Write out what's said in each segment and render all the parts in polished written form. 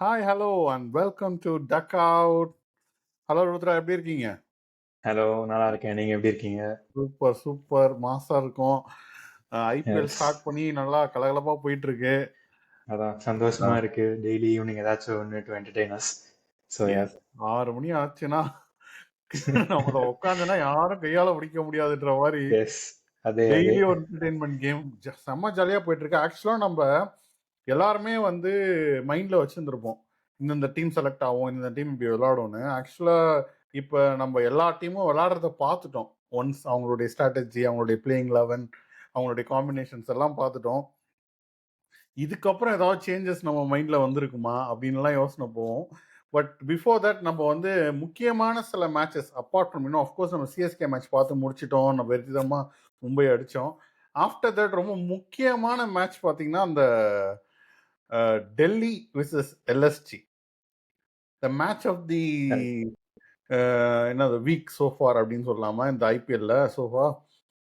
Hi, hello and welcome to dugout. Hello Rudra, எப்படி இருக்கீங்க? Hello, நல்லா இருக்கேன். நீங்க எப்படி இருக்கீங்க? சூப்பர் சூப்பர் மாசா இருக்கும். IPL S. ஸ்டார்ட் பண்ணி நல்லா கலகலப்பா போயிட்டு இருக்கு. அதான் சந்தோஷமா இருக்கு. டெய்லி ஈவினிங் ஏதாச்சும் ஒன்று to entertain us. So yeah. Yes, 6 மணி ஆச்சுன்னா நம்மள உட்காந்துனா யாரும் கையால பிடிக்க முடியாதுன்ற மாதிரி எஸ். அதே அதே. டெய்லி ஒரு என்டர்டெயின்மெண்ட் கேம் செம்ம ஜாலியா போயிட்டு இருக்கு. ஆக்சுவலா நம்ம எல்லாருமே வந்து மைண்ட்ல வச்சிருந்திருப்போம், இந்த டீம் செலக்ட் ஆகும், இந்த டீம் இப்படி விளையாடும்னு. ஆக்சுவலா இப்ப நம்ம எல்லா டீமும் விளையாடுறத பார்த்துட்டோம். ஒன்ஸ் அவங்களுடைய ஸ்ட்ராட்டஜி, அவங்களுடைய பிளேயிங் 11, அவங்களுடைய காம்பினேஷன்ஸ் எல்லாம் பார்த்துட்டோம். இதுக்கப்புறம் ஏதாவது சேஞ்சஸ் நம்ம மைண்ட்ல வந்திருக்குமா அப்படின்லாம் யோசனை போவோம். பட் பிஃபோர் தட் நம்ம வந்து முக்கியமான சில மேட்சஸ் அப்பார்ட் ஃப்ரம் அஃப்கோர்ஸ் நம்ம சிஎஸ்கே மேட்ச் பார்த்து முடிச்சிட்டோம், நம்ம வெற்றிதமா மும்பை அடித்தோம். ஆஃப்டர் தட் ரொம்ப முக்கியமான மேட்ச் பார்த்தீங்கன்னா அந்த Delhi versus LSG, the match of the என்னது வீக் சோஃபார் அப்படின்னு சொல்லலாமா இந்த ஐபிஎல்ல சோஃபா?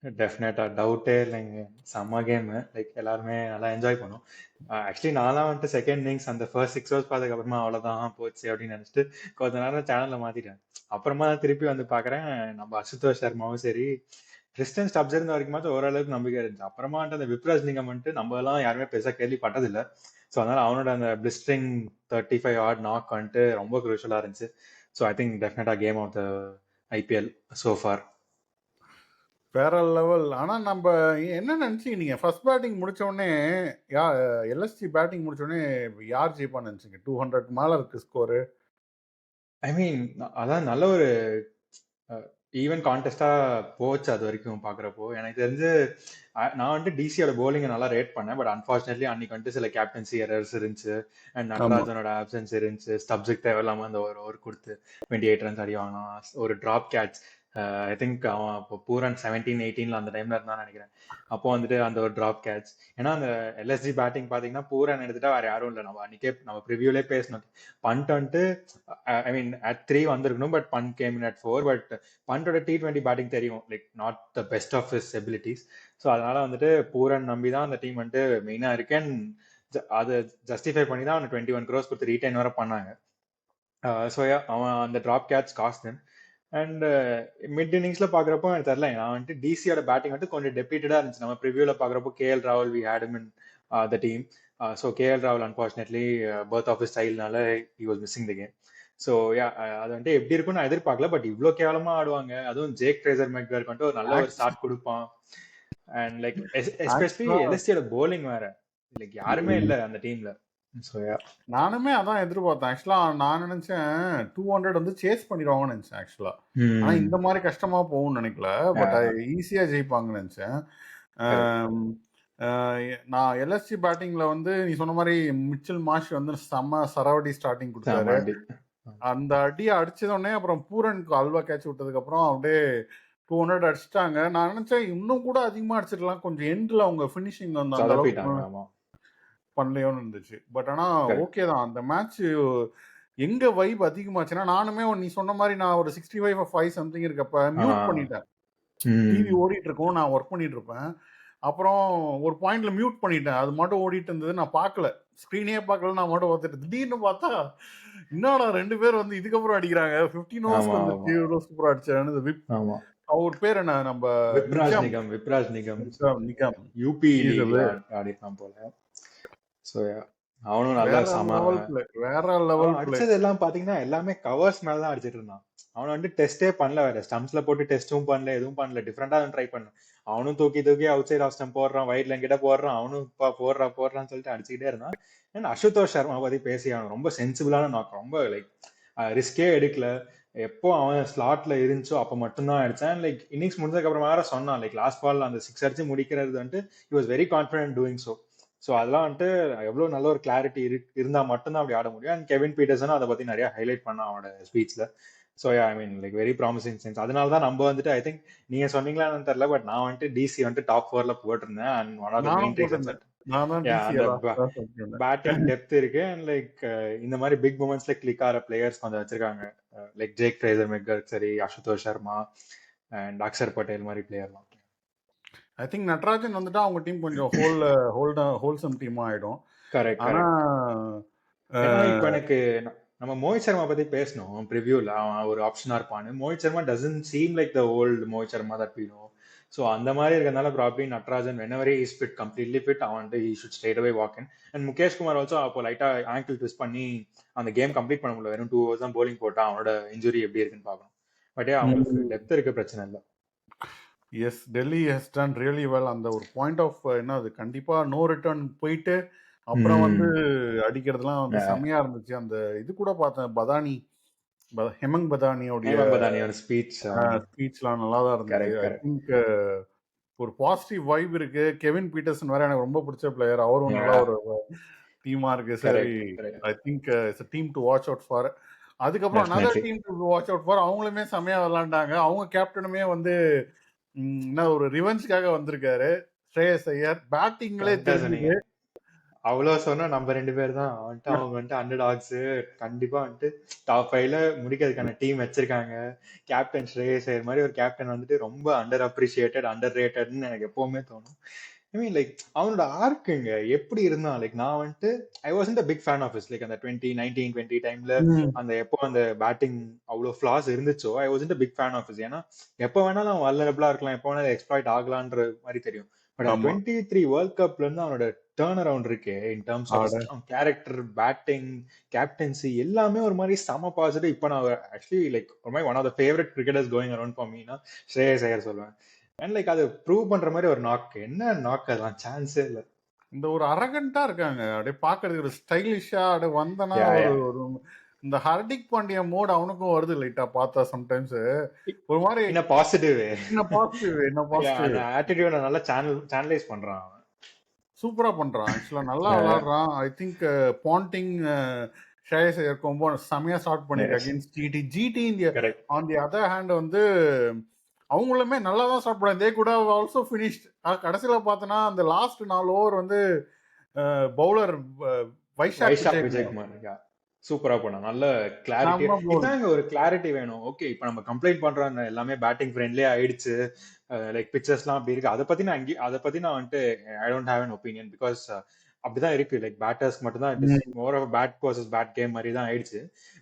டெஃபினட்டா டவுட்டே இல்லைங்க. செம்ம கேம். லைக் எல்லாருமே நல்லா என்ஜாய் பண்ணோம். ஆக்சுவலி நான்லாம் வந்துட்டு செகண்ட் இன்னிங்ஸ் அந்த ஃபர்ஸ்ட் 6 ஓவர்ஸ் பார்த்ததுக்கு அப்புறமா அவ்வளோதான் போச்சு அப்படின்னு நினச்சிட்டு கொஞ்ச நேரம் சேனல்ல மாத்திட்டேன். அப்புறமா தான் திருப்பி வந்து பார்க்குறேன், நம்ம அசுதோஷ் சர்மாவும் சரி, கிறிஸ்டன் ஸ்டப்ஸ் இருந்த வரைக்குமாச்சும் ஓரளவுக்கு நம்பிக்கை இருந்துச்சு. அப்புறமா வந்துட்டு அந்த விப்ராஜ் லிங்கம் வந்துட்டு நம்ம எல்லாம் யாருமே பெருசாக கேள்விப்பட்டதில்லை. ஸோ அதனால அவனோட அந்த பிளிஸ்டரிங் 35 ஆட் நாக் வந்துட்டு ரொம்ப குரூஷலாக இருந்துச்சு. So I think definitely game of the IPL so far. வேற லெவல். ஆனா நம்ம என்ன நினைச்சீங்க நீங்க ஃபர்ஸ்ட் பேட்டிங் முடிச்ச உடனே? யா எல்எஸ்ஜி பேட்டிங் முடிச்ச உடனே யார் ஜெயிப்பான்னு நினைச்சீங்க? 200 மேல இருக்கு ஸ்கோரு. ஐ மீன், அதான் நல்ல ஒரு ஈவன் கான்டெஸ்டா போச்சு அது வரைக்கும் பாக்குறப்போ. எனக்கு தெரிஞ்சு நான் வந்துட்டு டிசியோட போலிங்கை நல்லா ரேட் பண்ணேன். பட் அன்பார்ச்சுனேட்லி அன்னைக்கு வந்துட்டு சில கேப்டன்சி எரர்ஸ் இருந்துச்சு அண்ட் ஆமா. நடராஜனோட ஆப்சன்ஸ் இருந்துச்சு. ஸ்டப்ஸுக்கு தேவையில்லாம அந்த ஒரு ஓவர் கொடுத்து 28 ரன்ஸ் அடி வாங்கினான். ஒரு டிராப் கேட்ச். ஐ திங்க் அவன் இப்போ பூரன் 17-18 அந்த டைம்ல இருந்தான்னு நினைக்கிறேன். அப்போ வந்துட்டு அந்த ஒரு டிராப் கேட்ச். ஏன்னா அந்த எல்எஸ்ஜி பேட்டிங் பாத்தீங்கன்னா பூரன் எடுத்துட்டா வேற யாரும் இல்லை. நம்ம அன்னைக்கே நம்ம ப்ரிவியூலே பேசணும். பண்ட் வந்துட்டு ஐ மீன் அட் 3 வந்திருக்கணும், but Pant came in at 4. But பண்டோட T20 பேட்டிங் தெரியும், like not the best of his abilities. So அதனால வந்துட்டு பூரன் நம்பி தான் அந்த டீம் வந்துட்டு மெயினா இருக்கேன். அதை ஜஸ்டிஃபை பண்ணி தான் அவன் 21 crores கொடுத்து ரீடைன் வர பண்ணாங்க. ஸோ அவன் அந்த drop catch cost them. And mid இன்னிங்ஸ்ல பாக்குறப்போ எனக்கு தெரியல, நான் வந்துட்டு டிசியோட பேட்டிங் வந்துட்டு கொஞ்சம் டெப்ளீட்டடா இருந்துச்சு. நம்ம ப்ரிவியூல பாக்குறப்போ கேஎல் ராகுல் we had him in the team. So KL ராகுல் அன்பார்ச்சுனேட்லி பர்த் ஆஃப் ஸ்டைல்னால he was missing the game. So yeah, அது வந்துட்டு எப்படி இருக்கும்னு நான் எதிர்பார்க்கல. பட் இவ்வளோ கேவலமா ஆடுவாங்க, அதுவும் ஜேக் ஃப்ரேசர் மெக்டர்க்கு வந்துட்டு ஒரு நல்ல ஒரு ஸ்டார்ட் கொடுப்பான். அண்ட் லைக் எஸ்பெஷலி ஆக்சுவலா எல்எஸ்டியோட போலிங் வேற, லைக் யாருமே இல்லை அந்த டீம்ல. So yeah. நானுமே அதான் எதிர்பார்த்தேன். ஆக்சுவலா நான் நினைச்சேன் 200 வந்து சேஸ் பண்ணிடுவாங்கன்னு நினைச்சேன் ஆக்சுவலா. ஆனா இந்த மாதிரி கஷ்டமா போகும்னு நினைக்கல. பட் ஈஸியா ஜெயிப்பாங்கன்னு நினைச்சேன். ஆம், நான் எல்எஸ்சி பேட்டிங்ல வந்து நீ சொன்ன மாதிரி மிச்சல் மாஷ் வந்து செம்ம சரவடி ஸ்டார்டிங் கொடுத்தாரு. அந்த அடியை அடிச்சதோடனே அப்புறம் பூரனுக்கு அல்வா கேட்ச் விட்டதுக்கு அப்புறம் அப்படியே 200 அடிச்சிட்டாங்க. நான் நினைச்சேன் இன்னும் கூட அதிகமா அடிச்சிருக்கலாம், கொஞ்சம் எண்ட்ல அவங்க பினிஷிங் வந்து அந்த அளவுக்கு பண்ணலையோன்னு இருந்துச்சு. பட் ஆனா ஓகே தான். அந்த மேட்ச் எங்க வைப் அதிகமாச்சுன்னா, நானுமே நீ சொன்ன மாதிரி நான் ஒரு 65 சம்திங் இருக்கப்ப மியூட் பண்ணிட்டேன். டிவி ஓடிட்டு இருக்கும், நான் ஒர்க் பண்ணிட்டு இருப்பேன். அப்புறம் ஒரு பாயிண்ட்ல மியூட் பண்ணிட்டேன். அது மட்டும் ஓடிட்டு இருந்தது, நான் பார்க்கல, ஸ்க்ரீனே பார்க்கல. நான் மட்டும் பார்த்துட்டு திடீர்னு பார்த்தா என்னடா 2 பேர் வந்து இதுக்கப்புறம் அடிக்கிறாங்க. 15 ஓவர்ஸ்க்கு வந்துருச்சு, இவ்வளோ சூப்பரா அடிச்சாரு விப். அவர் பேர் என்ன? நம்ம விப்ராஜ் நிகம் நிகம் யூபி ஆடிப்பான் போல. ஸோ அவனும் நல்லா வேற லெவல் அடிச்சது எல்லாம் பாத்தீங்கன்னா எல்லாமே கவர்ஸ் மேலதான் அடிச்சிட்டு இருந்தான். அவனை வந்து டெஸ்டே பண்ணல, வேற ஸ்டம்ப்ஸ்ல போட்டு டெஸ்டும் பண்ணல, எதுவும் பண்ணல. டிஃப்ரெண்டா ட்ரை பண்ண. அவனும் தூக்கி அவுட் சைட் ஆஃப் ஸ்டம்ப் போடுறான், வைட் லைன் கிட்ட போடுறான், அவனும் போடுறான்னு சொல்லிட்டு அடிச்சுக்கிட்டே இருந்தான். ஏன்னா அசுதோஷ் சர்மா பத்தி பேசி அவன் ரொம்ப சென்சிபிளான நாக், ரொம்ப லைக் ரிஸ்கே எடுக்கல. எப்போ அவன் ஸ்லாட்ல இருந்துச்சோ அப்ப மட்டும்தான் அடிச்சான். லைக் இன்னிங்ஸ் முடிஞ்சதுக்கு அப்புறமா வேற சொன்னான், லைக் லாஸ்ட் பால் அந்த 6 அடிச்சு முடிக்கிறது வந்துட்டு he was very confident doing so. So அதெல்லாம் வந்துட்டு எவ்வளவு நல்ல ஒரு கிளாரிட்டி இருந்தா மட்டும்தான் அப்படி ஆட முடியும். அண்ட் கெவின் பீட்டர்சனும் அதை பத்தி நிறைய ஹைலைட் பண்ணான் அவனோட ஸ்பீச்ல. So I mean like very promising sense. அதனால தான் நம்ம வந்துட்டு ஐ திங்க் நீங்க சொன்னீங்களான்னு தெரியல, பட் நான் வந்துட்டு டிசி வந்துட்டு டாப் 4ல போட்டிருந்தேன். And one of the main reasons அந்த பேட்டிங் டெப்த் இருக்கு. அண்ட் லைக் இந்த மாதிரி பிக் மூமெண்ட்ஸ்ல கிளிக் ஆகிற பிளேயர்ஸ் கொஞ்சம் வச்சிருக்காங்க. லைக் ஜேக் ஃப்ரேசர் மெக்கர் சரி, அசுதோஷ் சர்மா அண்ட் அக்ஷர் பட்டேல் மாதிரி பிளேயர்லாம். ஐ திங்க் நட்ராஜன் வந்துட்டு அவங்க டீம் கொஞ்சம் ஹோல்சம் டீமா ஆயிடும். கரெக்ட். ஆனா இப்போ எனக்கு நம்ம மோஹித் சர்மா பத்தி பேசணும் ப்ரிவியூல, அவன் ஒரு ஆப்ஷனா இருப்பான்னு. Mohit Sharma doesn't seem like the old Mohit Sharma that we know. So அந்த மாதிரி இருக்கிறதுனால probably Natarajan whenever he is fit, completely fit, அவன் வந்து he should straight away walk in. And Mukesh Kumar also அப்போ லைட்டா ஆங்கிள் ட்விஸ்ட் பண்ணி அந்த கேம் கம்ப்ளீட் பண்ண முடியல, வெறும் 2 hours தான் bowling போட்டான். அவனோட இன்ஜுரி எப்படி இருக்குன்னு பார்க்கணும். பட் அவங்களுக்கு டெப்த் இருக்க பிரச்சனை இல்லை. Yes, Delhi has done really well. அந்த ஒரு பாயிண்ட் ஆஃப் என்ன அது கண்டிப்பா நோ ரிட்டர்ன் போயிட்டு அப்புறம் வந்து அடிக்கிறதுலாம் வந்து செம்மையா இருந்துச்சு. அந்த இது கூட பார்த்தேன், பதானி ஹெமங் பதானியோடைய ஸ்பீச்லாம் நல்லா தான் இருந்தது. ஐ திங்க் ஒரு பாசிட்டிவ் வைப் இருக்கு. கெவின் பீட்டர்சன் வேற எனக்கு ரொம்ப பிடிச்ச பிளேயர், அவரும் நல்லா ஒரு டீமா இருக்கு. சரி, I think it's a team to watch out for. அதுக்கப்புறம் another team to watch out for, அவங்களுமே செம்மையா விளையாண்டாங்க. அவங்க கேப்டனுமே வந்து என்ன ஒரு ரிவெஞ்சுக்காக வந்திருக்காரு. ஸ்ரேயஸ் ஐயர் பேட்டிங்லே தெரிஞ்சு அவ்வளவு சொன்னா நம்ம 2 பேர் தான் வந்துட்டு, அவங்க வந்துட்டு அண்டர் டாக்ஸ் கண்டிப்பா வந்துட்டு டாப் 5ல முடிக்கிறதுக்கான டீம் வச்சிருக்காங்க. கேப்டன் ஸ்ரேயஸ் ஐயர் மாதிரி ஒரு கேப்டன் வந்துட்டு ரொம்ப அண்டர் அப்ரிசியேட்டட், அண்டர் ரேட்டட்னு எனக்கு எப்பவுமே தோணும். ஐ மீன் லைக் அவனோட ஆர்க்குங்க எப்படி இருந்தான். லைக் நான் வந்துட்டு I wasn't a big fan of his. Like அந்த 2019-20 டைம்ல அந்த எப்போ அந்த பேட்டிங் அவ்வளோ ஃபிளாஸ் இருந்துச்சோ, I wasn't a big fan of his. ஏன்னா எப்போ வேணாலும் அவன் வல்லரபிளா இருக்கலாம், எப்போ வேணாலும் எக்ஸ்ப்ளாய்ட் ஆகலான்ற மாதிரி தெரியும். பட் 23 வேர்ல்ட் கப்ல இருந்து அவனோட டேர்ன் அரவுண்ட் இருக்கு in terms of character, batting, captaincy எல்லாமே ஒரு மாதிரி செம பாசிட்டிவ். இப்போ நான் ஆக்சுவலி லைக் ஒரு மாதிரி one of the favourite cricketers going around for மீனா ஸ்ரேயஸ் ஐயர் சொல்லுவேன். அண்ட் லைக் அது ப்ரூவ் பண்ற மாதிரி ஒரு நாக், என்ன நாக் அதெல்லாம் சான்ஸே இல்ல. இந்த ஒரு அரகண்டா இருக்காங்க, அப்படியே பாக்குறதுக்கு ஒரு ஸ்டைலிஷா அப்படியே வந்தனா ஒரு இந்த ஹர்திக் பாண்டியா மோட் அவனுக்கும் வருது லைட்டா பார்த்தா சம்டைம்ஸ் ஒரு மாதிரி. என்ன பாசிட்டிவ் ஆட்டிட்யூட் நல்லா சேனலைஸ் பண்றான், சூப்பரா பண்றான், ஆக்சுவலா நல்லா விளையாடுறான். ஐ திங்க் பாண்டிங் ஷேயஸ் ஐயர் கோம்போ செமையா ஸ்டார்ட் பண்ணிருக்கு against GT. On the other hand வந்து அவங்களுமே நல்லா தான் ஸ்டார்ட் பண்ணாங்க. They could have also finished. கடைசியில பார்த்தனா அந்த லாஸ்ட் 4 ஓவர் வந்து பவுலர் வைஷாக் விஜயகுமார் சூப்பரா போனா, நல்ல கிளாரிட்டி. இதாங்க ஒரு கிளாரிட்டி வேணும். ஓகே, இப்ப நம்ம கம்ப்ளைண்ட் பண்றோம் எல்லாமே பேட்டிங் ஃப்ரெண்ட்லியா ஆயிடுச்சு, லைக் பிச்சர்ஸ்லாம் அப்படி இருக்கு. அதை பத்தி நான் வந்துட்டு I don't have an opinion because அப்படிதான் இருக்கு. லைக் பேட்டர்ஸ் மட்டும் தான், it is more of bat versus bat game மாதிரி தான் ஆயிடுச்சு.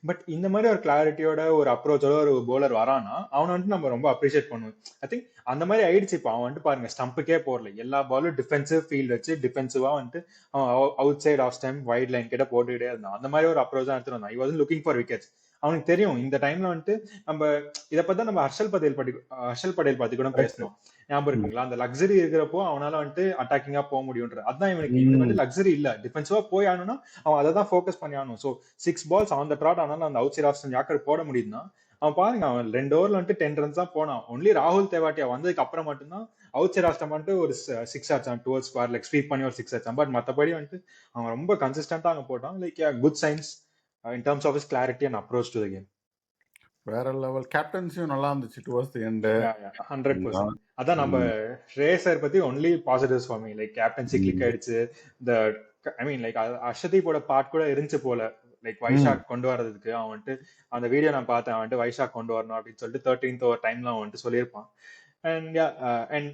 பட் இந்த மாதிரி ஒரு கிளாரிட்டியோட ஒரு அப்ரோச்சோட ஒரு பவுலர் வரானா அவனை வந்துட்டு நம்ம ரொம்ப அப்ரிஷியேட் பண்ணுவோம். ஐ திங்க் அந்த மாதிரி ஆயிடுச்சு. இப்போ அவன் வந்துட்டு பாருங்க, ஸ்டம்புக்கே போடல, எல்லா பாலும் டிஃபென்சிவ் ஃபீல்ட் வச்சு டிஃபென்சிவா வந்துட்டு அவன் outside off stump wide line கிட்ட போட்டுக்கிட்டே இருந்தான். அந்த மாதிரி ஒரு அப்ரோச் தான் எடுத்துட்டு வந்தான். I wasn't looking for wickets. அவனுக்கு தெரியும் இந்த டைம்ல வந்துட்டு நம்ம இதை பத்தி நம்ம ஹர்ஷல் படேல் பத்தி கூட பேசணும், ஞாபகம் இருக்குங்களா? அந்த லக்ஸரி இருக்கிறப்போ அவனால வந்துட்டு அட்டாக்கிங்கா போக முடியும்ன்ற. அதான் இவனுக்கு வந்து லக்ஸரி இல்ல, டிஃபென்சிவா போய் ஆகணும்னா அவன் அதை தான் ஃபோக்கஸ் பண்ணி ஆகணும். So 6 balls on the trot ஆனாலும் அந்த outside off stump yorker போட முடியுதுன்னா அவன் பாருங்க, அவன் 2 ஓவர்ல வந்துட்டு 10 runs தான் போனான். ஒன்லி ராகுல் தேவாட்டியா வந்ததுக்கு அப்புறம் மட்டும்தான் அவுட் சைட் ஆஃப் ஸ்டெம் வந்துட்டு ஒரு 6 அடிச்சான், டுவர்ட்ஸ் ஸ்கொயர் லெக் ஸ்வீப் பண்ணி ஒரு 6 அடிச்சான். பட் மற்றபடி வந்துட்டு அவன் ரொம்ப கன்சிஸ்டன்டா அங்க போட்டான். Like good science in terms of his clarity and approach to the game. வேற லெவல். கேப்டன்சியும் நல்லா இருந்துச்சு டுவர்ட்ஸ் தி எண்ட். 100%. அதான் நம்ம ஸ்ரேயஸ் பத்தி only positives for me. Like captaincy click ஆயிடுச்சு. ஐ மீன் லைக் அர்ஷதீப்போட பார்ட் கூட இருந்துச்சு போல, லைக் வைஷாக் கொண்டு வரதுக்கு. அவன் வந்துட்டு அந்த வீடியோ நான் பார்த்தேன், வந்துட்டு வைஷாக் கொண்டு வரணும் அப்படின்னு சொல்லிட்டு 13th over டைம்ல அவன் வந்துட்டு சொல்லியிருப்பான். And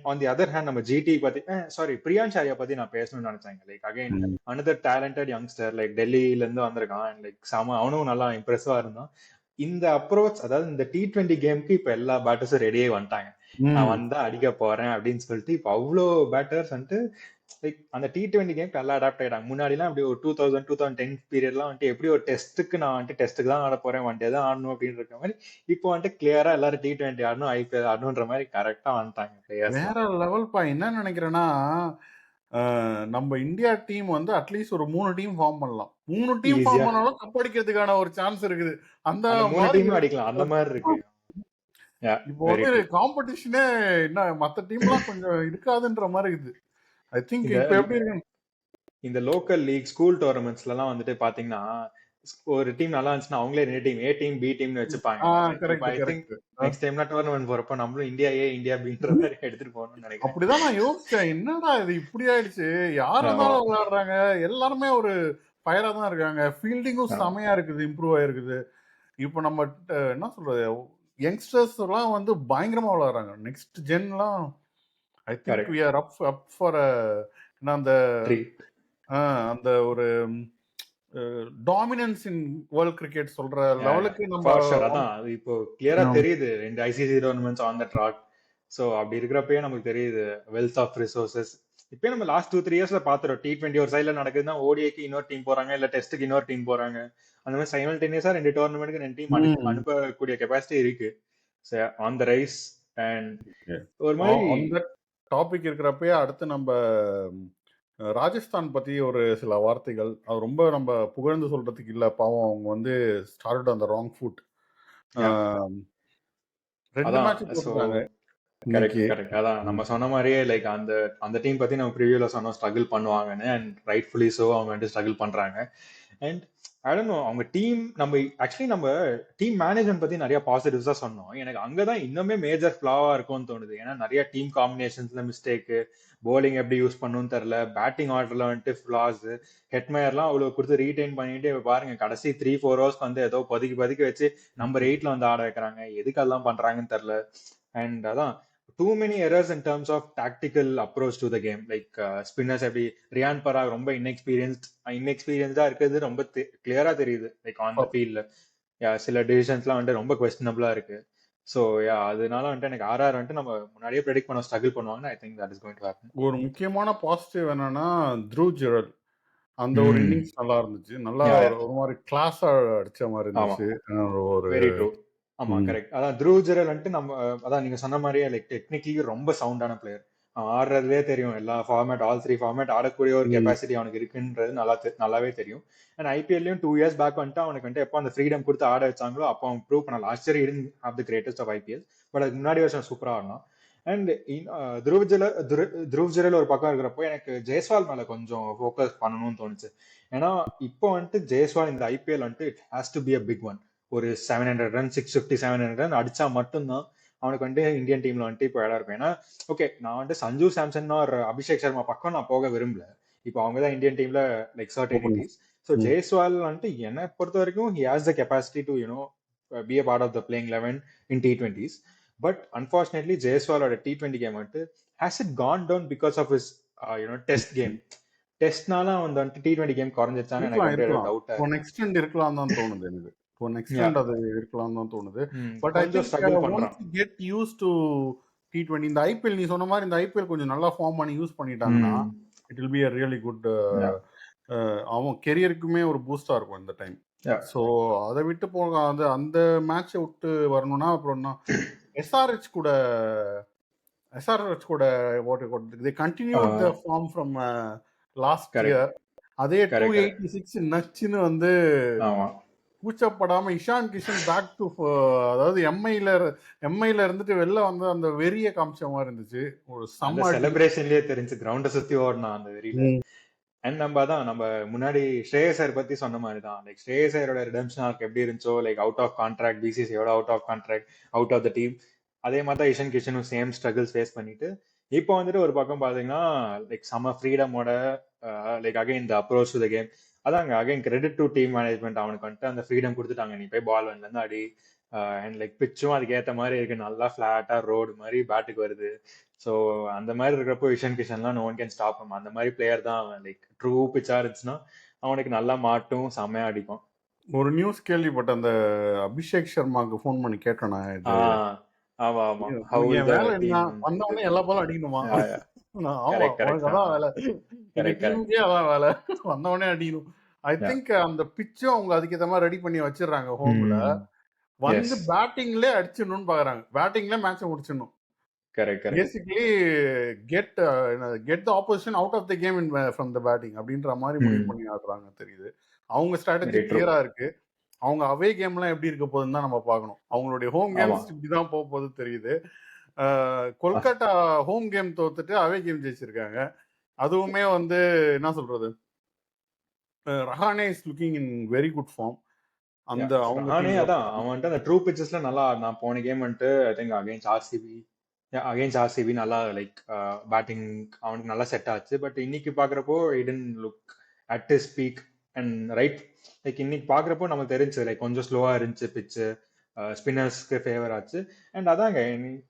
on the other hand நம்ம ஜிடி பத்தி பிரியான்ஷ் ஆர்யா பத்தி நான் பேசணும்னு நினைச்சாங்க. Like again another talented youngster, like டெல்லியில இருந்து வந்திருக்கான். அண்ட் லைக் அவனும் நல்லா இம்ப்ரெசிவா இருந்தான். இந்த அப்ரோச், அதாவது இந்த T20 கேமுக்கு இப்ப எல்லா பேட்டர்ஸும் ரெடியே வந்துட்டாங்க. நான் வந்தா அடிக்க போறேன் அப்படின்னு சொல்லிட்டு இப்ப அவ்வளோ பேட்டர்ஸ் வந்துட்டு லைக் அந்த T20 கேம் நல்லா அடாப்ட் ஆயிட்டாங்க. முன்னாடி எல்லாம் அப்படி ஒரு 2010 பீரியட்லாம் வந்துட்டு எப்படி ஒரு டெஸ்ட்டுக்கு நான் வந்துட்டு டெஸ்ட்டுக்கு தான் ஆட போறேன், ஒன் டே தான் ஆடணும் அப்படின்னு இருக்க மாதிரி இப்போ வந்துட்டு கிளியரா எல்லாரும் T20 ஆடணும், IPL ஆடணுன்ற மாதிரி கரெக்டா வந்துட்டாங்க. வேற லெவல் பா. என்ன நினைக்கிறேன்னா, நம்ம இந்தியா டீம் வந்து அட்லீஸ்ட் ஒரு 3 டீம் ஃபார்ம் பண்ணலாம். 3 டீம் ஃபார்ம் பண்ணாலும் கப் அடிக்கிறதுக்கான ஒரு சான்ஸ் இருக்குது. அந்த 3 டீம் அடிக்கலாம், அந்த மாதிரி இருக்கு. இப்போ வந்து காம்படிஷனே என்ன மத்த டீம்லாம் கொஞ்சம் இருக்காதுன்ற மாதிரி இருக்குது. ஐ திங்க் இப்போ எப்படி இருக்கு இந்த லோக்கல் லீக் ஸ்கூல் டோர்னமெண்ட்ஸ்ல எல்லாம் வந்துட்டு பாத்தீங்கன்னா ஒரு டீம் நல்லா இருந்துச்சுன்னா அவங்களே 2 டீம், ஏ டீம் பி டீம்னு வச்சுப்பாங்க. ஐ திங்க் நெக்ஸ்ட் டைம்ல டோர்னமெண்ட் போறப்ப நம்மளும் இந்தியா ஏ இந்தியா பின்ற மாதிரி எடுத்துட்டு போகணும்னு நினைக்கிறேன். அப்படிதான் நான் யோசிச்சேன், என்னடா இது இப்படி ஆயிடுச்சு, யார் இருந்தாலும் விளையாடுறாங்க, எல்லாருமே ஒரு ஃபயரா தான் இருக்காங்க, ஃபீல்டிங்கும் செமையா இருக்குது, இம்ப்ரூவ் ஆயிருக்குது. இப்போ நம்ம என்ன சொல்றது, யங்ஸ்டர்ஸ் எல்லாம் வந்து பயங்கரமா விளையாடுறாங்க. நெக்ஸ்ட் ஜென்லாம் I think we are up for அந்த அந்த ஒரு டாமினன்ஸ் இன் வேர்ல்ட் கிரிக்கெட் சொல்ற லெவலுக்கு நம்ம ஃபார் ஷூர். அதான் அது இப்போ கிளியரா தெரியுது 2 ICC tournaments on the track. So அப்படி இருக்கிறப்பயே நமக்கு தெரியுது வெல்த் ஆஃப் ரிசோர்சஸ். இப்பயே நம்ம லாஸ்ட் 2-3 இயர்ஸ்ல பாத்துறோம். T20 ஒரு சைட்ல நடக்குதுன்னா ஓடிஐக்கு இன்னொரு டீம் போறாங்க, இல்ல டெஸ்ட்டுக்கு இன்னொரு டீம் போறாங்க. அந்த மாதிரி சைமல்டேனியஸா 2 டோர்னமெண்ட்டுக்கு 2 டீம் அனுப்பக்கூடிய கெப்பாசிட்டி இருக்கு ஆன் த ரைஸ். அண்ட் ஒரு மாதிரி அந்த டாபிக் இருக்கிறப்பயே அடுத்து நம்ம ராஜஸ்தான் பத்தி ஒரு சில வார்த்தைகள். அது ரொம்ப நம்ம புகழ்ந்து சொல்றதுக்கு இல்ல, பாவம் அவங்க வந்து ஸ்டார்ட் அந்த ராங் ஃபுட். 2 மேட்ச் போட்டுருக்காங்க இன்னைக்கு. கரெக்ட். அதான் நம்ம சொன்ன மாதிரியே லைக் அந்த அந்த டீம் பத்தி நம்ம ப்ரிவியூல சொன்னோம் ஸ்ட்ரகிள் பண்ணுவாங்கன்னு. அண்ட் ரைட்ஃபுல்லி சோ அவங்க வந்து ஸ்ட்ரகிள் பண்றாங்க. அண்ட் ஐ டோன்ட் நோ, அவங்க டீம் நம்ம டீம் மேனேஜ்மெண்ட் பத்தி நிறைய பாசிட்டிவ்ஸா சொன்னோம். எனக்கு அங்கதான் இன்னுமே மேஜர் ஃபிளாவா இருக்கும்னு தோணுது. ஏன்னா நிறைய டீம் காம்பினேஷன்ஸ்ல மிஸ்டேக்கு, போலிங் எப்படி யூஸ் பண்ணணும்னு தெரியல, பேட்டிங் ஆர்டர்ல வந்துட்டு ஃபிளாஸ், ஹெட்மயர்லாம் அவ்வளவு கொடுத்து ரீடைன் பண்ணிட்டு பாருங்க கடைசி 3-4 ஹவர்ஸ்க்கு வந்து ஏதோ பதுக்கி வச்சு நம்பர் 8ல வந்து ஆட வைக்கிறாங்க. எதுக்கு அதெல்லாம் பண்றாங்கன்னு தெரியல. அண்ட் அதான் too many errors in terms of tactical approach to the game. Like spinners எப்படி ரியான் பராக் ரொம்ப இன்எக்ஸ்பீரியன்ஸ்டா இருக்கிறது ரொம்ப கிளியரா தெரியுது. லைக் ஆன் த ஃபீல்ட்ல சில டிசிஷன்ஸ்லாம் வந்துட்டு ரொம்ப கொஸ்டினபிளா இருக்கு. ஸோ அதனால வந்துட்டு எனக்கு ஆர்ஆர் வந்துட்டு நம்ம முன்னாடியே ப்ரெடிக்ட் பண்ண ஸ்ட்ரகிள் பண்ணுவாங்கன்னு I think that is going to happen. ஒரு முக்கியமான பாசிட்டிவ் என்னன்னா த்ரூவ் ஜுரல் அந்த ஒரு இன்னிங்ஸ் நல்லா இருந்துச்சு. நல்லா ஒரு மாதிரி கிளாஸா அடிச்ச மாதிரி இருந்துச்சு. ஒரு வெரி ட்ரூ. ஆமா கரெக்ட். அதான் த்ரூவ் ஜுரல் வந்துட்டு நம்ம அதான் நீங்க சொன்ன மாதிரியே லைக் டெக்னிக்கலி ரொம்ப சவுண்டான பிளேயர். அவன் ஆடுறதுலே தெரியும் எல்லா ஃபார்மேட் ஆல் 3 ஃபார்மேட் ஆடக்கூடிய ஒரு கெப்பாசிட்டி அவனுக்கு இருக்குன்றது நல்லாவே தெரியும். அண்ட் ஐபிஎல்லையும் 2 இயர்ஸ் பேக் வந்துட்டு அவனுக்கு வந்துட்டு எப்போ அந்த ஃப்ரீடம் கொடுத்து ஆட வச்சாங்களோ அப்போ அவன் ப்ரூவ் பண்ண லாஸ்ட் இயர் இடன் of the greatest of IPL. But அதுக்கு முன்னாடி வருஷம் சூப்பரா ஆடலாம். அண்ட் த்ருவ் ஜுரல் ஒரு பக்கம் இருக்கிறப்போ எனக்கு ஜெய்ஸ்வால் மேல கொஞ்சம் ஃபோக்கஸ் பண்ணணும்னு தோணுச்சு. ஏன்னா இப்போ வந்துட்டு ஜெய்ஸ்வால் இந்த ஐபிஎல் வந்துட்டு it has to be a big one. ஒரு 700 ரன் 650-700 ரன் அடிச்சா மட்டும்தான் அவனுக்கு வந்துட்டு இந்தியன் டீம்ல வந்துட்டு இப்போ இடம் இருக்கும். ஏன்னா ஓகே நான் வந்துட்டு சஞ்சு சாம்சன் ஒரு அபிஷேக் சர்மா பக்கம் நான் போக விரும்பல. இப்போ அவங்க தான் இந்தியன் டீம்ல லைக் சர்டனிட்டிஸ். ஸோ ஜெய்ஸ்வால் வந்துட்டு என்னை பொறுத்த வரைக்கும் he has the capacity to be a part of the playing 11 in T20s. But unfortunately ஜெய்ஸ்வாலோட T20 கேம் வந்துட்டு has it gone down because of his test game. டெஸ்ட்னால அவன் வந்துட்டு T20 கேம் குறைஞ்சிச்சான்னு எனக்கு வந்து டவுட்டா எக்ஸ்டெண்ட் இருக்கலாம் தான் தோணுது எனக்கு. அது இருக்கலாம் தான் தோணுது. But I think once you get used to T20 இந்த ஐபிஎல் நீ சொன்ன மாதிரி இந்த ஐபிஎல் கொஞ்சம் நல்லா ஃபார்ம் பண்ணி யூஸ் பண்ணிட்டாங்கன்னா it will be a really good அவன் கெரியருக்குமே ஒரு பூஸ்டா இருக்கும் இந்த டைம். ஸோ அதை விட்டு போக அந்த மேட்சை விட்டு வரணும்னா அப்புறம் எஸ்ஆர்ஹெச் கூட they continued the form from last year. அதே 286 நச்சுன்னு வந்து கூச்சப்படாம இஷான் கிஷன் பேக் டு அதாவது எம்ஐல இருந்துட்டு வெளில வந்து அந்த வெறிய காமிச்ச மாதிரி இருந்துச்சு. ஒரு சம்ம செலிப்ரேஷன்லயே தெரிஞ்சு கிரவுண்ட சுத்தி ஓடனா அந்த வெறியில. அண்ட் நம்ம முன்னாடி ஸ்ரேயசர் பத்தி சொன்ன மாதிரி தான். லைக் ஸ்ரேயசரோட ரிடம்ஷன் ஆர்க் எப்படி இருந்துச்சோ லைக் அவுட் ஆஃப் கான்ட்ராக்ட், பிசிசியோட out of contract, out of the team, அதே மாதிரி தான் இஷான் கிஷனும் சேம் ஸ்ட்ரகிள்ஸ் ஃபேஸ் பண்ணிட்டு இப்போ வந்துட்டு ஒரு பக்கம் பாத்தீங்கன்னா லைக் சம ஃப்ரீடமோட லைக் அகைன் இந்த அப்ரோச் டு த கேம். அதாங்க again credit to team management. அவனுக்கு வந்துட்டு அந்த ஃப்ரீடம் கொடுத்துட்டாங்க, நீ போய் பால் ஒன்ல இருந்து அடி. அண்ட் லைக் பிச்சும் அதுக்கு ஏத்த மாதிரி இருக்கு, நல்லா பிளாட்டா ரோடு மாதிரி பேட்டுக்கு வருது. ஸோ அந்த மாதிரி இருக்கிறப்போ இஷான் கிஷன்லாம் no one can stop him. அந்த மாதிரி பிளேயர் தான் அவன். லைக் ட்ரூ பிச்சா இருந்துச்சுன்னா அவனுக்கு நல்லா மாட்டும், செம்மையா அடிக்கும். ஒரு நியூஸ் கேள்விப்பட்ட அந்த அபிஷேக் சர்மாக்கு ஃபோன் பண்ணி கேட்டேன். ஆமா ஆமா வேலை என்ன வந்தவொடனே எல்லா பாலும் அடிக்கணுமா? அதான் வேலை, அதான் வேலை, வந்தவொடனே அடிக்கணும். ஐ திங்க் அந்த பிச்சும் அவங்க அதுக்கேற்ற மாதிரி ரெடி பண்ணி வச்சிடறாங்க ஹோம்ல. வந்து பேட்டிங்ல அடிச்சிடணும்னு பாக்குறாங்க, பேட்டிங்ல மேட்சை முடிச்சிடணும். Basically get the opposition out of the game from the batting அப்படின்ற மாதிரி முடிவு பண்ணி ஆடுறாங்க தெரியுது. அவங்க ஸ்ட்ராட்டஜி கிளியரா இருக்கு. அவங்க அவே கேம்லாம் எப்படி இருக்க போகுதுன்னு தான் நம்ம பார்க்கணும். அவங்களுடைய ஹோம் கேம்ஸ் இப்படிதான் போக போகுது தெரியுது. கொல்கட்டா ஹோம் கேம் தோத்துட்டு அவே கேம் ஜெயிச்சிருக்காங்க. அதுவுமே வந்து என்ன சொல்றது, Rahane is looking in very good form. அந்த அவங்க அவன்ட்டு அந்த ட்ரூ பிச்சஸ்ல நல்லா நான் போன கேம் வந்துட்டு ஐ திங்க் அகைன்ஸ்ட் ஆர்சிபி நல்லா லைக் பேட்டிங் அவனுக்கு நல்லா செட் ஆச்சு. பட் இன்னைக்கு பாக்குறப்போ இடன் look at his peak and right. Like இன்னைக்கு பாக்குறப்போ நமக்கு தெரிஞ்சு லைக் கொஞ்சம் ஸ்லோவா இருந்துச்சு பிச்சு, ஸ்பின்னர்ஸ்க்கு ஃபேவர் ஆச்சு. அண்ட் அதாங்க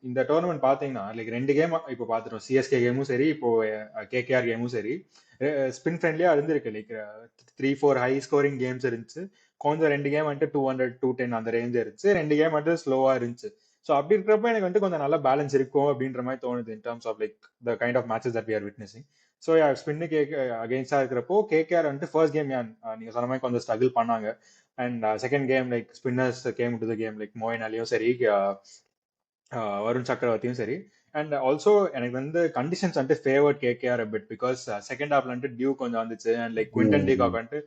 இந்த டோர்னமெண்ட் பாத்தீங்கன்னா லைக் 2 கேம் இப்போ பாத்துட்டோம். சிஎஸ்கே கேமும் சரி, இப்போ கேகேஆர் கேமும் சரி, ஸ்பின் ஃப்ரெண்ட்லியா இருந்திருக்கு. லைக் 3-4 ஹை ஸ்கோரிங் கேம்ஸ் இருந்துச்சு. கொஞ்சம் 2 கேம் வந்துட்டு 200 210 அந்த ரேஞ்ச் இருந்துச்சு. 2 கேம் வந்துட்டு ஸ்லோவா இருந்துச்சு. ஸோ அப்படி இருக்கிறப்ப எனக்கு வந்துட்டு கொஞ்சம் நல்ல பேலன்ஸ் இருக்கும் அப்படின்ற மாதிரி தோணுது in terms of like the kind of matches that we are witnessing. So spin அகேன்ஸ்டா இருக்கிறப்போ கேகேஆர் வந்துட்டு ஃபர்ஸ்ட் கேம் நீங்க சொன்ன மாதிரி கொஞ்சம் ஸ்ட்ரகிள் பண்ணாங்க. And second game like spinners came to the game like Moeen அலியும் சரி, வருண் சக்கரவர்த்தியும் சரி. அண்ட் ஆல்சோ எனக்கு வந்து கண்டிஷன்ஸ் வந்துட்டு favoured KKR bit because second ஹாஃப்ல வந்துட்டு டியூ கொஞ்சம் வந்துச்சு. அண்ட் லைக் குவிண்டன் டிகாக் வந்துட்டு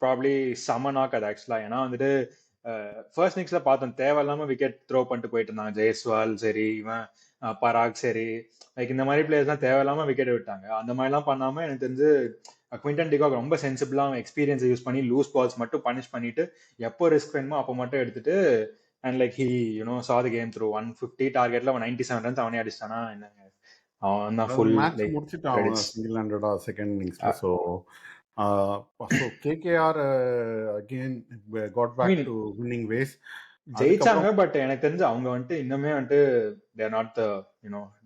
ப்ராப்ளி செம்ம நாக் அது ஆக்சுவலா. ஏன்னா வந்துட்டு ஃபர்ஸ்ட் இன்னிங்ஸ்ல பார்த்தோம் தேவையில்லாம விக்கெட் த்ரோ பண்ணிட்டு போயிட்டு இருந்தாங்க. ஜெய்ஸ்வால் சரி, இவன் பராக் சரி, லைக் இந்த மாதிரி பிளேயர்ஸ்லாம் தேவையில்லாம விக்கெட் விட்டாங்க. அந்த மாதிரிலாம் பண்ணாம எனக்கு தெரிஞ்சு குவிண்டன் டிகாக் ரொம்ப சென்சிபிளா எக்ஸ்பீரியன்ஸ் யூஸ் பண்ணி லூஸ் பால்ஸ் மட்டும் பனிஷ் பண்ணிட்டு எப்போ ரிஸ்க் வேணுமோ அப்போ மட்டும் எடுத்துட்டு and like he saw the game through 150 டார்கெட்ல அவன் 97 ரன்ஸ் அவனே அடிச்சிட்டானா என்னங்க, அவன் தான் ஃபுல் மேட்ச் லைக் முடிச்சுட்டான் அவன் கிரெடிட்ஸ். சிங்கிள் ஹேண்டடா செகண்ட் இன்னிங்ஸ்ல. So KKR again got I back mean to winning ways. ஜெயிச்சாங்க, பட் எனக்கு தெரிஞ்சு அவங்க வந்துட்டு இன்னுமே வந்துட்டு they're not the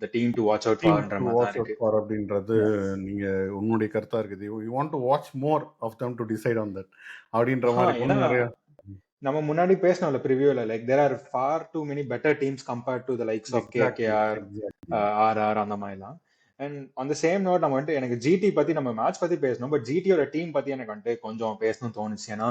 the team to watch out team ஃபார்ன்ற டு மாதிரி தான் வாட்ச் அவுட் இருக்கு. ஃபார் அப்படின்றது நீங்க உன்னுடைய கருத்தா இருக்குது. You want to watch more of them to decide on that அப்படின்ற மாதிரி ஏன்னா இன்னும் நிறைய. நம்ம முன்னாடி பேசணும்ல ப்ரிவியூல like there are far too many better teams compared to the likes of exactly KKR, exactly. RR அந்த மாதிரிலாம். And on the same note நம்ம வந்துட்டு எனக்கு ஜிடி பத்தி நம்ம மேட்ச் பத்தி பேசணும், பட் ஜிடியோட டீம் பத்தி எனக்கு வந்துட்டு கொஞ்சம் பேசணும்னு தோணுச்சு. ஏன்னா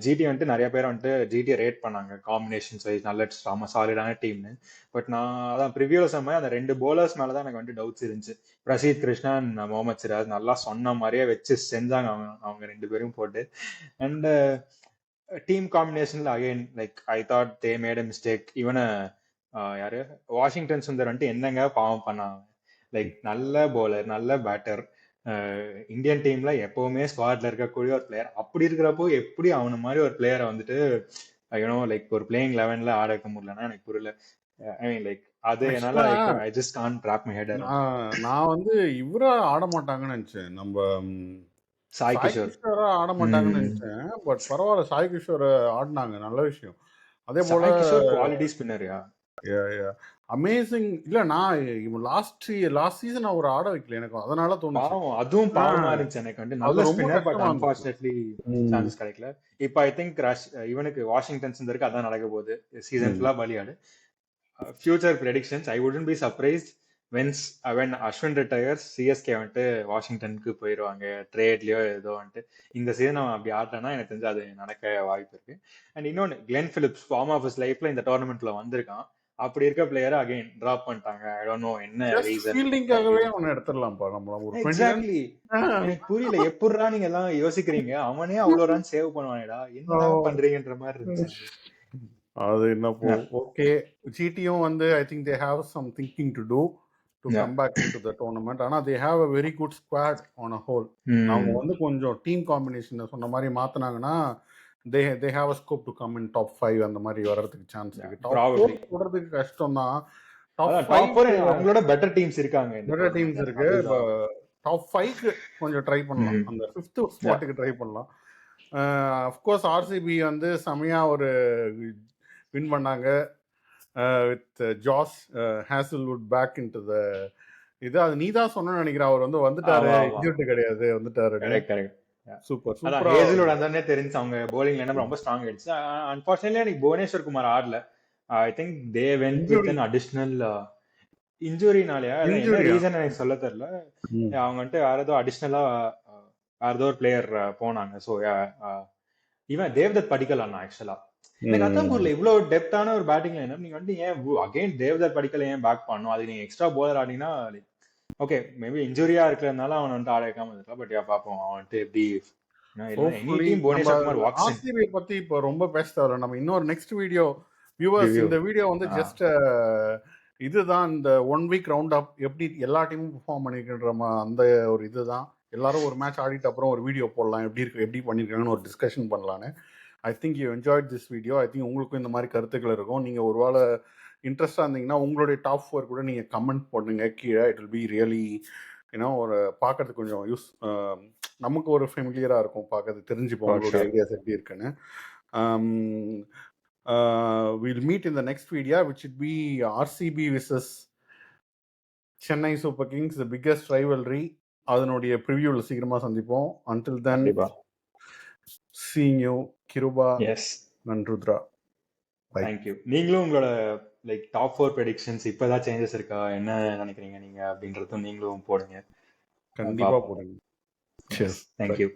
ஜிடி வந்துட்டு நிறைய பேர் வந்துட்டு ஜிடியை ரேட் பண்ணாங்க காம்பினேஷன் வைஸ் நல்ல செம்ம சாலிடான டீம்னு. பட் நான் அதான் ப்ரிவியூல சொன்ன அந்த 2 bowlers மேல தான் எனக்கு வந்துட்டு டவுட்ஸ் இருந்துச்சு. பிரசீத் கிருஷ்ணா அண்ட் முகமது சிராஜ் நல்லா சொன்ன மாதிரியே வச்சு செஞ்சாங்க அவங்க 2 பேரும் போட்டு. அண்ட் டீம் காம்பினேஷன்ல again like I thought they made a mistake. இவனை யாரு வாஷிங்டன் சுந்தர் வந்துட்டு என்னங்க பாவம் பண்ணாங்க. லைக் நல்ல bowler நல்ல பேட்டர், இந்தியன் டீம்ல எப்பவுமே ஸ்குவாட்ல இருக்கக்கூடிய ஒரு பிளேயர். அப்படி இருக்கிறப்போ எப்படி அவன மாதிரி ஒரு பிளேயரை வந்துட்டு லைக் ஒரு பிளேயிங் 11ல ஆட வைக்க முடியலன்னா எனக்கு புரியல. ஐ மீன் லைக் அது என்னால ஆக்சுவலா I just can't wrap my head around. நான் வந்து இவரா ஆட மாட்டாங்கன்னு நினைச்சேன். நம்ம சாய் சாய் கிஷோர். கிஷோரா ஆட மாட்டாங்கன்னு நினைச்சேன். பட் பரவாயில்ல, சாய் கிஷோர் ஆடினாங்க, நல்ல விஷயம். அதே போல சாய் கிஷோர் குவாலிட்டி ஸ்பின்னர்யா. அமேசிங். இல்ல நான் இவன் லாஸ்ட் சீசன் அவர் ஆட வைக்கல எனக்கு, அதனால தோணுச்சு. பாவம், அதுவும் பாவமா இருந்துச்சு எனக்கு வந்து. நல்ல அது ரொம்ப ஸ்பின்னர், பட் கஷ்டமா இருந்துச்சு. அன்பார்ச்சுனேட்லி சான்சஸ் கிடைக்கல. இப்போ ஐ திங்க் இவனுக்கு வாஷிங்டன் சுந்தருக்கு அதான் நடக்க போகுது. சீசன் ஃபுல்லா பலியாடு. Future predictions, I wouldn't be surprised when Ashwin retires, CSK வந்துட்டு வாஷிங்டனுக்கு போயிடுவாங்க ட்ரேட்லயோ ஏதோ வந்துட்டு. இந்த சீசன் அவன் அப்படி ஆட்டானா எனக்கு தெரிஞ்சு அது நடக்க வாய்ப்பு இருக்கு. அண்ட் இன்னொன்னு, Glenn Phillips form of his லைஃப்ல இந்த டோர்னமெண்ட்ல வந்திருக்கான். அப்படி இருக்க பிளேயரை அகைன் டிராப் பண்ணிட்டாங்க. ஐ டோன்ட் நோ என்ன ஜஸ்ட் ரீசன். ஃபீல்டிங்காகவே அவனை எடுத்துடலாம்ப்பா. நம்ம ஒரு 20 ரன். எக்ஸாக்ட்லி. எனக்கு புரியல எப்படிடா நீங்க எல்லாம் யோசிக்கிறீங்க. அவனே அவ்வளவு ரன் சேவ் பண்ணுவானேடா, என்னடா பண்றீங்கன்ற மாதிரி இருந்துச்சு. அது என்ன ஓகே. ஜிடியும் வந்து I think they have some thinking to do to come back into the tournament. ஆனா they have a very good squad on a whole. அவங்க வந்து கொஞ்சம் டீம் காம்பினேஷன் சொன்ன மாதிரி மாத்துனாங்கன்னா they have a scope to come in top 5 அந்த மாதிரி வரதுக்கு chance இருக்கு. டாப் 4 போறதுக்கு கஷ்டம் தான். டாப் 5 அவங்களோட பெட்டர் டீம்ஸ் இருக்காங்க. பெட்டர் டீம்ஸ் இருக்கு. டாப் 5க்கு கொஞ்சம் ட்ரை பண்ணலாம். அந்த 5th ஸ்பாட்டுக்கு ட்ரை பண்ணலாம். ஆஃப் கோர்ஸ் ஆர்சிபி வந்து செமையா ஒரு வின் பண்ணாங்க with Josh Hazlewood back into the இது. அது நீ தான் சொன்னு நினைக்கிறேன். அவர் வந்து வந்துட்டாரு, இன்ஜூர்ட் கிடையாது, வந்துட்டாரு. கரெக்ட். சூப்பர் அதான் ஹேசல்வுட் அதானே தெரிஞ்சு அவங்க bowling லைன் ரொம்ப ஸ்ட்ராங் ஆயிடுச்சு. அன்பார்ச்சுனேட்லி எனக்கு புவனேஸ்வர் குமார் ஆடல. I think they went with an additional இன்ஜுரினாலயா, என்ன ரீசன் எனக்கு சொல்ல தெரியல. அவங்க வந்துட்டு வேற ஏதோ அடிஷனலா வேற ஏதோ ஒரு பிளேயர் போனாங்க. ஸோ இவன் தேவ்தத் படிக்கல் அண்ணா ஆக்சுவலா எனக்கு அதான் புரியல. இவ்வளவு டெப்தான ஒரு பேட்டிங் லைன் நீங்க வந்து ஏன் அகைன் தேவ்தத் படிக்கல ஏன் பேக் பண்ணும்? அது நீங்க எக்ஸ்ட்ரா போலர் ஆடினா லைக் ஓகே, மேபி இன்ஜுரியா இருக்கிறதுனால அவன் வந்துட்டு ஆட வைக்காம இருக்கலாம். பட் பாப்போம் அவன் வந்துட்டு எப்படி. ஆர்சிபி பத்தி இப்போ ரொம்ப பேச தேவை. நம்ம இன்னொரு நெக்ஸ்ட் வீடியோ வியூவர்ஸ், இந்த வீடியோ வந்து ஜஸ்ட் இதுதான் இந்த 1 வீக் ரவுண்ட் அப் எப்படி எல்லா டீமும் பெர்ஃபார்ம் பண்ணிருக்கின்ற அந்த ஒரு இதுதான். எல்லாரும் ஒரு மேட்ச் ஆடிட்டு அப்புறம் ஒரு வீடியோ போடலாம், எப்படி பண்ணிருக்காங்கன்னு ஒரு டிஸ்கஷன் பண்ணலான்னு. I think you enjoyed this video. I think உங்களுக்கும் இந்த மாதிரி கருத்துக்கள் இருக்கும். நீங்கள் ஒரு வேளை இன்ட்ரெஸ்டாக இருந்தீங்கன்னா உங்களுடைய டாப் 4 கூட நீங்கள் கமெண்ட் பண்ணுங்க கீழே. இட் வில் பி ரியலி ஏன்னா ஒரு பார்க்கறதுக்கு கொஞ்சம் நமக்கு ஒரு ஃபெமிலியராக இருக்கும், பார்க்கறது தெரிஞ்சுப்போம் உங்களுடைய ஐடியாஸ் எப்படி இருக்குன்னு. we'll meet in the next video, which would be RCB versus Chennai Super Kings, the biggest rivalry. அதனுடைய ப்ரிவியூவில் சீக்கிரமாக சந்திப்போம். Until then, கண்டிப்பா seeing you, Kiruba எஸ் and Rudra. Bye. தேங்க்யூ. நீங்களும் உங்களோட லைக் டாப் 4 ப்ரெடிக்ஷன்ஸ் இப்போ ஏதாவது சேஞ்சஸ் இருக்கா, என்ன நினைக்கிறீங்க நீங்க அப்படின்றதும் நீங்களும் போடுங்க, கண்டிப்பாக பார்ப்போம். போடுங்க. Yes Cheers. Bye. தேங்க்யூ.